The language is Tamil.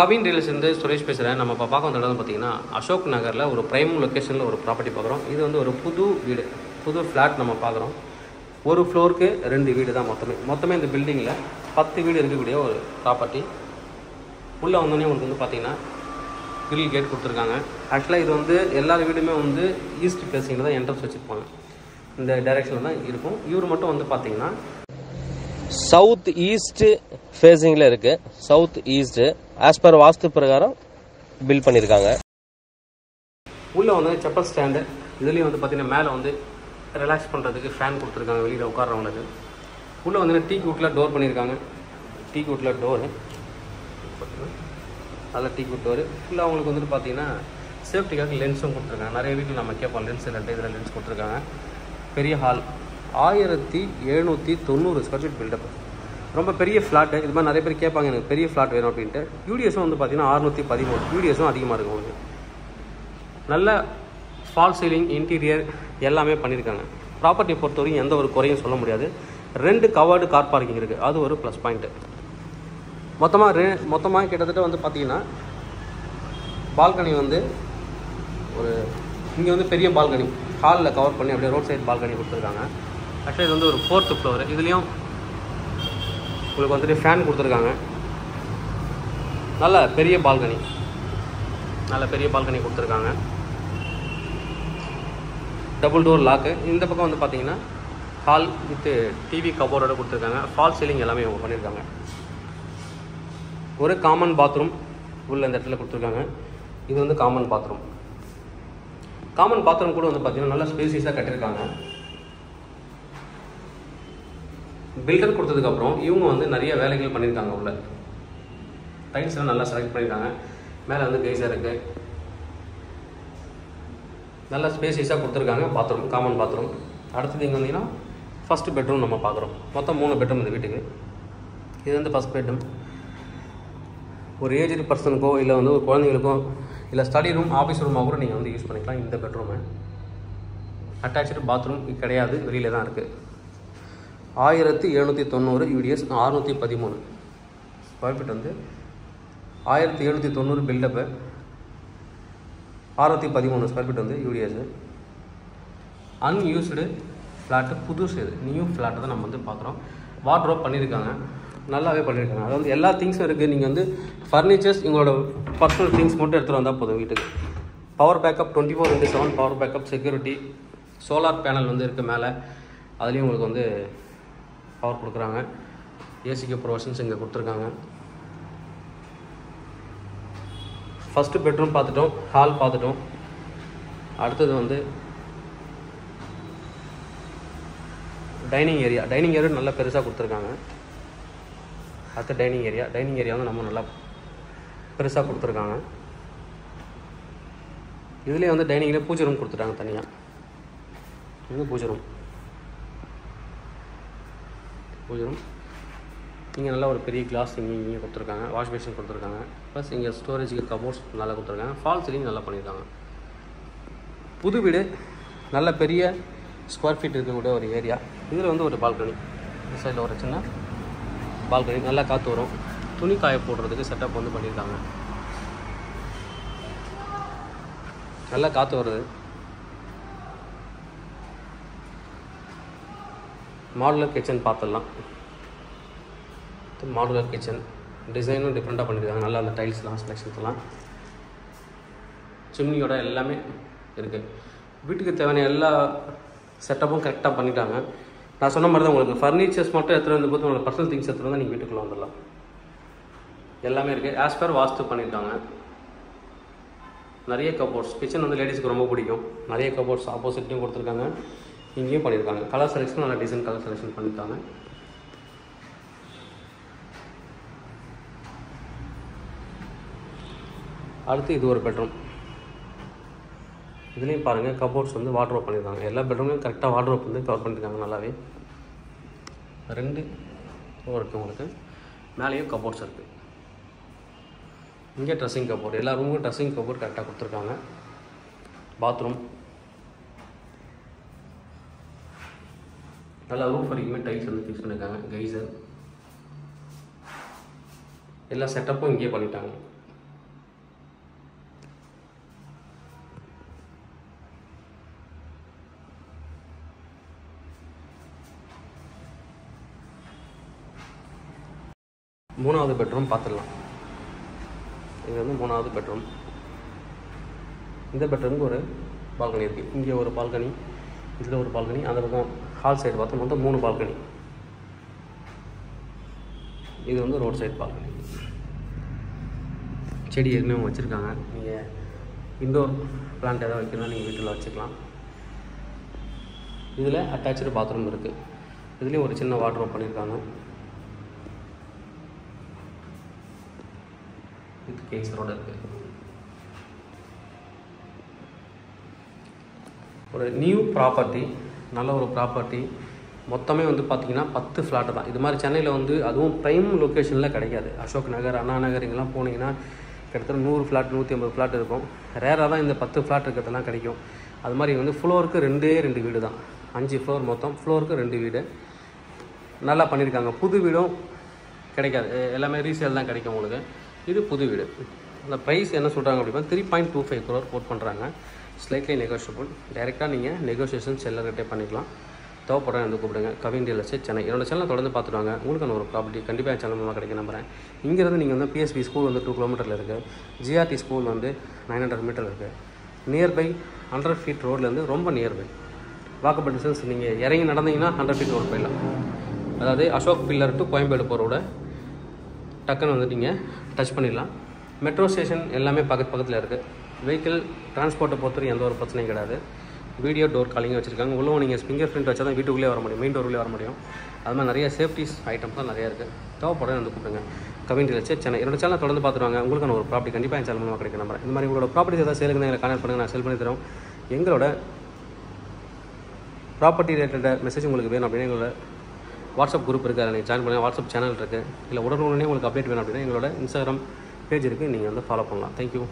கவின் ரியல்ஸ்லேருந்து சுரேஷ் பேசுகிறேன். நம்ம இப்போ பார்க்க வந்த இடம் பார்த்தீங்கன்னா அசோக் நகரில் ஒரு ப்ரைம் லொக்கேஷனில் ஒரு ப்ராப்பர்ட்டி பார்க்குறோம். இது வந்து ஒரு புது வீடு, புது ஃப்ளாட் நம்ம பார்க்குறோம். ஒரு ஃப்ளோருக்கு 2 வீடு தான் மொத்தமே இந்த பில்டிங்கில் 10 வீடு இருக்கக்கூடிய ஒரு ப்ராப்பர்ட்டி. உள்ளே வந்தோடனே உங்களுக்கு வந்து பார்த்தீங்கன்னா கிரில் கேட் கொடுத்துருக்காங்க. ஆக்சுவலாக இது வந்து எல்லா வீடுமே வந்து ஈஸ்ட் ஃபேஸிங்கில் தான் என்ட்ரன்ஸ் வச்சுருப்பாங்க. இந்த டைரெக்ஷனில் தான் இருக்கும். இவர் மட்டும் வந்து பார்த்தீங்கன்னா சவுத் ஈஸ்ட் ஃபேஸிங்கில் இருக்குது. சவுத் ஈஸ்ட்டு ஆஸ் பர் வாஸ்து பிரகாரம் பில்ட் பண்ணியிருக்காங்க. உள்ளே வந்து செப்பல் ஸ்டாண்டு, இதுலேயும் வந்து பார்த்தீங்கன்னா மேலே வந்து ரிலாக்ஸ் பண்ணுறதுக்கு ஃபேன் கொடுத்துருக்காங்க வெளியில் உட்கார்றவங்களுக்கு. உள்ளே வந்து டீ கூட்டில் டோர் பண்ணியிருக்காங்க. டீ கூட்டில் டோரு அதில் டீ கூட் டோரு. ஃபுல்லாக அவங்களுக்கு வந்துட்டு பார்த்தீங்கன்னா சேஃப்டிக்காக லென்ஸும் கொடுத்துருக்காங்க. நிறைய வீட்டில் நம்ம கேட்போம் லென்ஸ் இல்லைன்ட்டு, இதில் லென்ஸ் கொடுத்துருக்காங்க. பெரிய ஹால் 1790 ஸ்கொயர் ஃபீட் பில்டப். ரொம்ப பெரிய ஃப்ளாட்டு. இது மாதிரி நிறைய பேர் கேட்பாங்க எனக்கு பெரிய ஃப்ளாட் வேணும் அப்படின்ட்டு. யூடிஎஸும் வந்து பார்த்தீங்கன்னா 613 யூடிஎஸும் அதிகமாக இருக்கும் உங்களுக்கு. நல்ல ஃபால் சீலிங், இன்டீரியர் எல்லாமே பண்ணியிருக்காங்க. ப்ராப்பர்ட்டியை பொறுத்தவரைக்கும் எந்த ஒரு குறையும் சொல்ல முடியாது. 2 கவர்டு கார் பார்க்கிங் இருக்குது, அது ஒரு ப்ளஸ் பாயிண்ட்டு. மொத்தமாக கிட்டத்தட்ட வந்து பார்த்தீங்கன்னா பால்கனி வந்து ஒரு இங்கே வந்து பெரிய பால்கனி ஹாலில் கவர் பண்ணி அப்படியே ரோட் சைட் பால்கனி கொடுத்துருக்காங்க. ஆக்சுவலி இது வந்து ஒரு 4th ஃப்ளோரு. இதுலேயும் உங்களுக்கு வந்துட்டு ஃபேன் கொடுத்துருக்காங்க. நல்ல பெரிய பால்கனி கொடுத்துருக்காங்க. Double door lock. இந்த பக்கம் வந்து பார்த்தீங்கன்னா ஹால் வித் டிவி கபோர்டோட கொடுத்துருக்காங்க. ஃபால் சீலிங் எல்லாமே இவங்க பண்ணியிருக்காங்க. ஒரு காமன் பாத்ரூம் உள்ள இந்த இடத்துல கொடுத்துருக்காங்க. இது வந்து காமன் பாத்ரூம் கூட வந்து பார்த்தீங்கன்னா நல்லா ஸ்பேசியஸாக கட்டியிருக்காங்க. பில்டர் கொடுத்ததுக்கப்புறம் இவங்க வந்து நிறைய வேலைகள் பண்ணியிருக்காங்க. உள்ள டைல்ஸ்லாம் நல்லா செலக்ட் பண்ணியிருக்காங்க. மேலே வந்து கெய்சர் இருக்குது. நல்லா ஸ்பேசியஸாக கொடுத்துருக்காங்க. Bathroom common bathroom. அடுத்தது இங்கே வந்தீங்கன்னா ஃபஸ்ட்டு பெட்ரூம் நம்ம பார்க்குறோம். மொத்தம் 3 பெட்ரூம் இந்த வீட்டுக்கு. இது வந்து ஃபஸ்ட் பெட்ரூம். ஒரு ஏஜ்டு பர்சனுக்கோ இல்லை வந்து ஒரு குழந்தைங்களுக்கோ இல்லை ஸ்டடி ரூம், ஆஃபீஸ் ரூமாக கூட நீங்கள் வந்து யூஸ் பண்ணிக்கலாம். இந்த பெட்ரூமு அட்டாச்சு பாத்ரூம் கிடையாது, வெளியில் தான் இருக்குது. 1790 யூடிஎஸ், 613 ஸ்கொயர் ஃபீட் வந்து 1790 பில்டப்பு, 613 ஸ்கொயர் ஃபீட் வந்து யூடிஎஸ். அன்யூஸ்டு ஃப்ளாட்டு, புதுசு இது, நியூ ஃப்ளாட்டு தான் நம்ம வந்து பார்க்குறோம். வார்ட்ரோப் பண்ணியிருக்காங்க, நல்லாவே பண்ணியிருக்காங்க. அது வந்து எல்லா திங்ஸும் இருக்குது. நீங்கள் வந்து ஃபர்னிச்சர்ஸ் உங்களோட பர்சனல் திங்ஸ் மட்டும் எடுத்துகிட்டு வந்தால் போதும் வீட்டுக்கு. Power backup 24/7 power backup, security, solar panel வந்து இருக்குது மேலே. அதுலேயும் உங்களுக்கு வந்து பவர் கொடுக்குறாங்க. ஏசிக்கு ப்ரொவிஷன்ஸ் இங்கே கொடுத்துருக்காங்க. ஃபஸ்ட்டு பெட்ரூம் பார்த்துட்டோம், ஹால் பார்த்துட்டோம். அடுத்தது வந்து டைனிங் ஏரியா நல்லா பெருசாக கொடுத்துருக்காங்க. அடுத்த டைனிங் ஏரியா வந்து நம்ம நல்லா பெருசாக கொடுத்துருக்காங்க. இதுலேயே வந்து டைனிங்கில் பூஜை ரூம் கொடுத்துட்டாங்க தனியாக. இது பூஜை ரூம் இங்கே நல்லா ஒரு பெரிய கிளாஸ் இங்கே கொடுத்துருக்காங்க. வாஷ் பேஷன் கொடுத்துருக்காங்க. ப்ளஸ் இங்கே ஸ்டோரேஜுக்கு கபோர்ட்ஸ் நல்லா கொடுத்துருக்காங்க. ஃபால் சீலிங் நல்லா பண்ணியிருக்காங்க. புது வீடு, நல்ல பெரிய ஸ்கொயர் ஃபீட் இருக்கக்கூடிய ஒரு ஏரியா. இதில் வந்து ஒரு பால்கனி, இந்த சைடில் ஒரு சின்ன பால்கனி, நல்லா காற்று வரும். துணி காய போடுறதுக்கு செட்டப் வந்து பண்ணியிருக்காங்க. நல்லா காற்று வருது. மாடுலர் கிச்சன் பார்த்துடலாம். மாடுலர் கிச்சன் டிசைனும் டிஃப்ரெண்ட்டாக பண்ணியிருக்காங்க. நல்லா அந்த டைல்ஸ்லாம் செலெக்ஷன்ஸ்லாம், சிம்னியோட எல்லாமே இருக்குது. வீட்டுக்கு தேவையான எல்லா செட்டப்பும் கரெக்டாக பண்ணிட்டாங்க. நான் சொன்ன மாதிரி தான் உங்களுக்கு ஃபர்னிச்சர்ஸ் மட்டும் எடுத்துகிட்டு வந்து போது உங்களுக்கு பர்சனல் திங்ஸ் எடுத்துகிட்டு வந்தால் நீங்கள் வீட்டுக்குள்ளே வந்துடலாம். எல்லாமே இருக்குது. ஆஸ் பர் வாஸ்து பண்ணியிருக்காங்க. நிறைய கபோர்ட்ஸ், கிச்சன் வந்து லேடிஸ்க்கு ரொம்ப பிடிக்கும். நிறைய கபோர்ட்ஸ் ஆப்போசிட்லையும் கொடுத்துருக்காங்க, இங்கேயும் பண்ணியிருக்காங்க. கலர் செலெக்ஷன் நல்லா டிசைன் கலர் செலெக்ஷன் பண்ணியிருக்காங்க. அடுத்து இது ஒரு பெட்ரூம். இதுலேயும் பாருங்கள் கபோர்ட்ஸ் வந்து வார்ட்ரோப் பண்ணியிருக்காங்க. எல்லா பெட்ரூம்லையும் கரெக்டாக வார்ட்ரோப் வந்து கவர் பண்ணியிருக்காங்க நல்லாவே. 2 ரோ இருக்குது உங்களுக்கு. மேலேயும் கபோர்ட்ஸ் இருக்குது. இங்கே ட்ரெஸ்ஸிங் கபோர்ட், எல்லா ரூமுக்கும் ட்ரெஸ்ஸிங் கபோர்ட் கரெக்டாக கொடுத்துருக்காங்க. பாத்ரூம் நல்லா ரூஃப் வரைக்குமே டைல்ஸ் வந்து ஃபிக்ஸ் பண்ணியிருக்காங்க. கைசர் எல்லா செட்டப்பும் இங்கேயே பண்ணிட்டாங்க. மூணாவது பெட்ரூம் பார்த்துடலாம். இது வந்து மூணாவது பெட்ரூம். இந்த பெட்ரூமுக்கு ஒரு பால்கனி இருக்குது. இங்கே ஒரு பால்கனி, இதில் ஒரு பால்கனி, அந்த பக்கம் ஹால் சைடு பார்த்தா மொத்தம் 3 பால்கனி. இது வந்து ரோட் சைடு பால்கனி. செடி ஏற்கனவே வச்சுருக்காங்க. நீங்கள் இண்டோர் பிளான்ட் எதாவது வைக்கணும்னா நீங்கள் வீட்டில் வச்சுக்கலாம். இதில் அட்டாச்சு பாத்ரூம் இருக்குது. இதுலேயும் ஒரு சின்ன வார்ட்ரோப் பண்ணியிருக்காங்க. இது கேஸ் ரோடு இருக்குது. ஒரு நியூ ப்ராப்பர்ட்டி, நல்ல ஒரு ப்ராப்பர்ட்டி. மொத்தமே வந்து பார்த்திங்கன்னா 10 ஃப்ளாட்டு தான். இது மாதிரி சென்னையில் வந்து அதுவும் ப்ரைம் லொக்கேஷனில் கிடைக்காது. அசோக் நகர், அண்ணா நகர் இங்கெல்லாம் போனீங்கன்னா கிட்டத்தட்ட 100 ஃப்ளாட் 150 ஃப்ளாட் இருக்கும். ரேராக தான் இந்த 10 ஃப்ளாட் இருக்கிறதெல்லாம் கிடைக்கும். அது மாதிரி வந்து ஃப்ளோருக்கு 2 வீடு தான். 5 ஃப்ளோர் மொத்தம். ஃப்ளோருக்கு 2 வீடு நல்லா பண்ணியிருக்காங்க. புது வீடும் கிடைக்காது, எல்லாமே ரீசேல் தான் கிடைக்கும் உங்களுக்கு. இது புது வீடு. இந்த ப்ரைஸ் என்ன சொல்கிறாங்க அப்படின்னா 3.25 crore கோட் பண்ணுறாங்க. Slightly negotiable. டைரெக்டாக நீங்கள் நெகோஷியேஷன் செல்லர்கிட்டே பண்ணிக்கலாம். தேவைப்படுறேன் வந்து கூப்பிடுங்க. Kavin real estate Chennai. என்னோட சேனலை தொடர்ந்து பார்த்துட்டு உங்களுக்கான ஒரு ப்ராப்பர்ட்டி கண்டிப்பாக சேனல் மூலமாக கிடைக்க நம்புறேன். இங்கேருந்து நீங்கள் வந்து பிஎஸ்பி ஸ்கூல் வந்து 2 கிலோமீட்டரில் இருக்குது. ஜிஆர்டி ஸ்கூல் வந்து 900 மீட்டர் இருக்குது. நியர்பை 100 ஃபீட் ரோட்லேருந்து ரொம்ப நியர்பை. Walkable distance. நீங்கள் இறங்கி நடந்தீங்கன்னா 100 ஃபீட் ரோடு போயிடலாம். அதாவது அசோக் பில்லர் டு கோயம்பேடு போகிற ரோட டக்குன்னு வந்து நீங்கள் டச் பண்ணிடலாம். மெட்ரோ ஸ்டேஷன் எல்லாமே பக்கத்தில் இருக்குது. வெஹிக்கிள் டிரான்ஸ்போர்ட்டை பொறுத்தவரைக்கும் எந்த ஒரு பிரச்சனையும் கிடையாது. வீடியோ டோர் காலிங் வச்சுருக்காங்க. உள்ளே நீங்கள் ஃபிங்கர் பிரிண்ட் வச்சா தான் வீட்டுக்குள்ளே வர முடியும், மெயின் டோருக்குள்ளே வர முடியும். அது மாதிரி நிறைய சேஃப்டிஸ் ஐட்டம்ஸ் தான் நிறையா இருக்குது. தேவைப்படுறேன் வந்து கூப்பிடுங்க. Kavin real estate Chennai. என்னோட சேனல் தொடர்ந்து பார்த்துருவாங்க. உங்களுக்கான ஒரு ப்ராப்பர்ட்டி கண்டிப்பாக என் சேனல் மூலமாக கிடைக்க நம்புறேன். இந்த மாதிரி உங்களோட ப்ராப்பர்ட்டிஸ் ஏதாவது சேலுக்கு எங்களை கான்டாக்ட் பண்ணுங்கள், நான் செல் பண்ணி தரோம். எங்களோட ப்ராப்பர்ட்டி ரிலேட்டட் மெசேஜ் உங்களுக்கு வேணும் அப்படின்னா எங்களோட வாட்ஸ்அப் குரூப் இருக்குது, அதை நீங்கள் ஜாயின் பண்ணுங்கள். வாட்ஸ்அப் சேனல் இருக்குது. இல்லை உடனே உங்களுக்கு அப்டேட் வேணும் அப்படின்னா எங்களோட இன்ஸ்டாகிராம் பேஜ் இருக்குது, நீங்கள் வந்து ஃபாலோ பண்ணலாம். தேங்க்யூ.